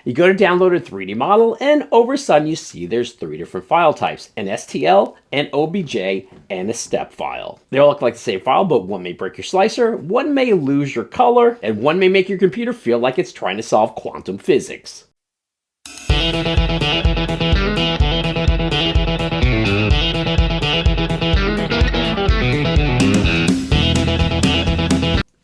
You go to download a 3D model, and over a sudden you see there's 3 different file types: an STL, an OBJ, and a step file. They all look like the same file, but one may break your slicer, one may lose your color, and one may make your computer feel like it's trying to solve quantum physics.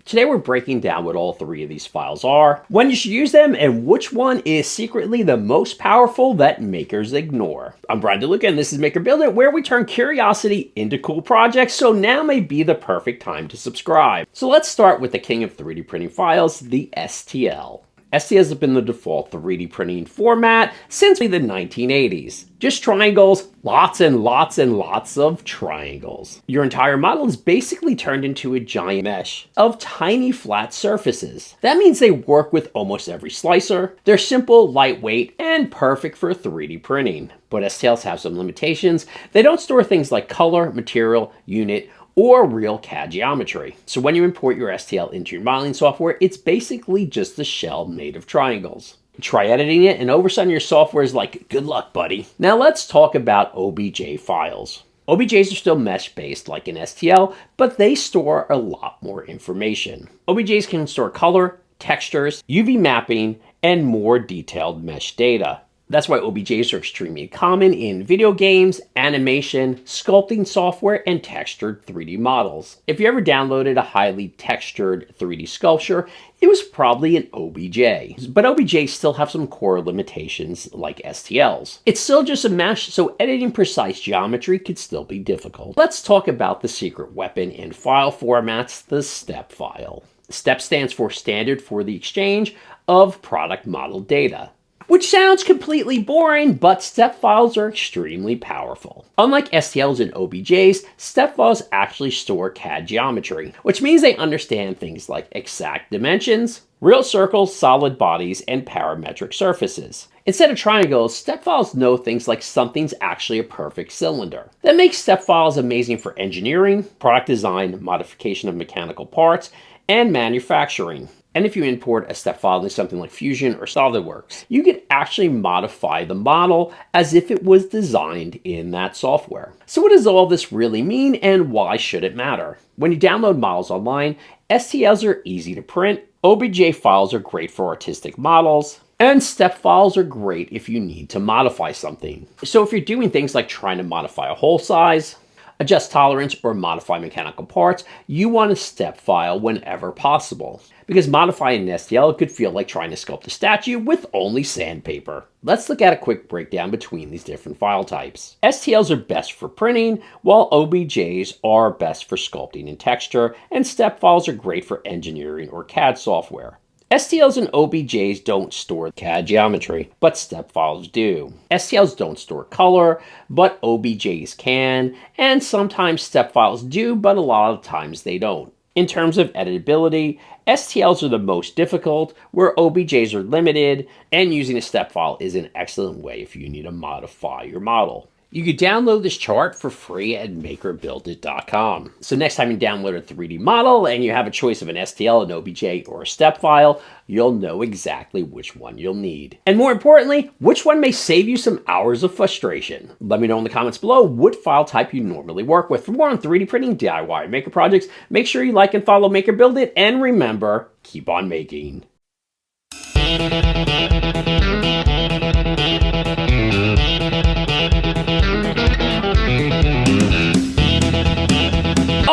Today we're breaking down what all 3 of these files are, when you should use them, and which one is secretly the most powerful that makers ignore. I'm Brian DeLuca, and this is Maker Build It, where we turn curiosity into cool projects, so now may be the perfect time to subscribe. So let's start with the king of 3D printing files, the STL. STLs have been the default 3D printing format since the 1980s. Just triangles, lots and lots and lots of triangles. Your entire model is basically turned into a giant mesh of tiny flat surfaces. That means they work with almost every slicer. They're simple, lightweight, and perfect for 3D printing. But STLs have some limitations. They don't store things like color, material, unit, or real CAD geometry. So when you import your STL into your modeling software, it's basically just a shell made of triangles. Try editing it, and over a sudden your software is like, good luck, buddy. Now let's talk about OBJ files. OBJs are still mesh-based like an STL, but they store a lot more information. OBJs can store color, textures, UV mapping, and more detailed mesh data. That's why OBJs are extremely common in video games, animation, sculpting software, and textured 3D models. If you ever downloaded a highly textured 3D sculpture, it was probably an OBJ. But OBJs still have some core limitations like STLs. It's still just a mesh, so editing precise geometry could still be difficult. Let's talk about the secret weapon in file formats, the step file. STEP stands for Standard for the Exchange of Product Model Data, which sounds completely boring, but step files are extremely powerful. Unlike STLs and OBJs, step files actually store CAD geometry, which means they understand things like exact dimensions, real circles, solid bodies, and parametric surfaces. Instead of triangles, step files know things like something's actually a perfect cylinder. That makes step files amazing for engineering, product design, modification of mechanical parts, and manufacturing. And if you import a step file into something like Fusion or SolidWorks, you can actually modify the model as if it was designed in that software. So what does all this really mean, and why should it matter? When you download models online, STLs are easy to print, OBJ files are great for artistic models, and step files are great if you need to modify something. So if you're doing things like trying to modify a hole size, adjust tolerance, or modify mechanical parts, you want a step file whenever possible. Because modifying an STL could feel like trying to sculpt a statue with only sandpaper. Let's look at a quick breakdown between these different file types. STLs are best for printing, while OBJs are best for sculpting and texture, and step files are great for engineering or CAD software. STLs and OBJs don't store CAD geometry, but step files do. STLs don't store color, but OBJs can, and sometimes step files do, but a lot of times they don't. In terms of editability, STLs are the most difficult, where OBJs are limited, and using a step file is an excellent way if you need to modify your model. You can download this chart for free at makerbuildit.com. So next time you download a 3D model and you have a choice of an STL, an OBJ, or a step file, you'll know exactly which one you'll need. And more importantly, which one may save you some hours of frustration. Let me know in the comments below what file type you normally work with. For more on 3D printing, DIY, maker projects, make sure you like and follow Maker Build It, and remember, keep on making.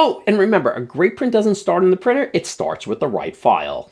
Oh, and remember, a great print doesn't start in the printer, it starts with the right file.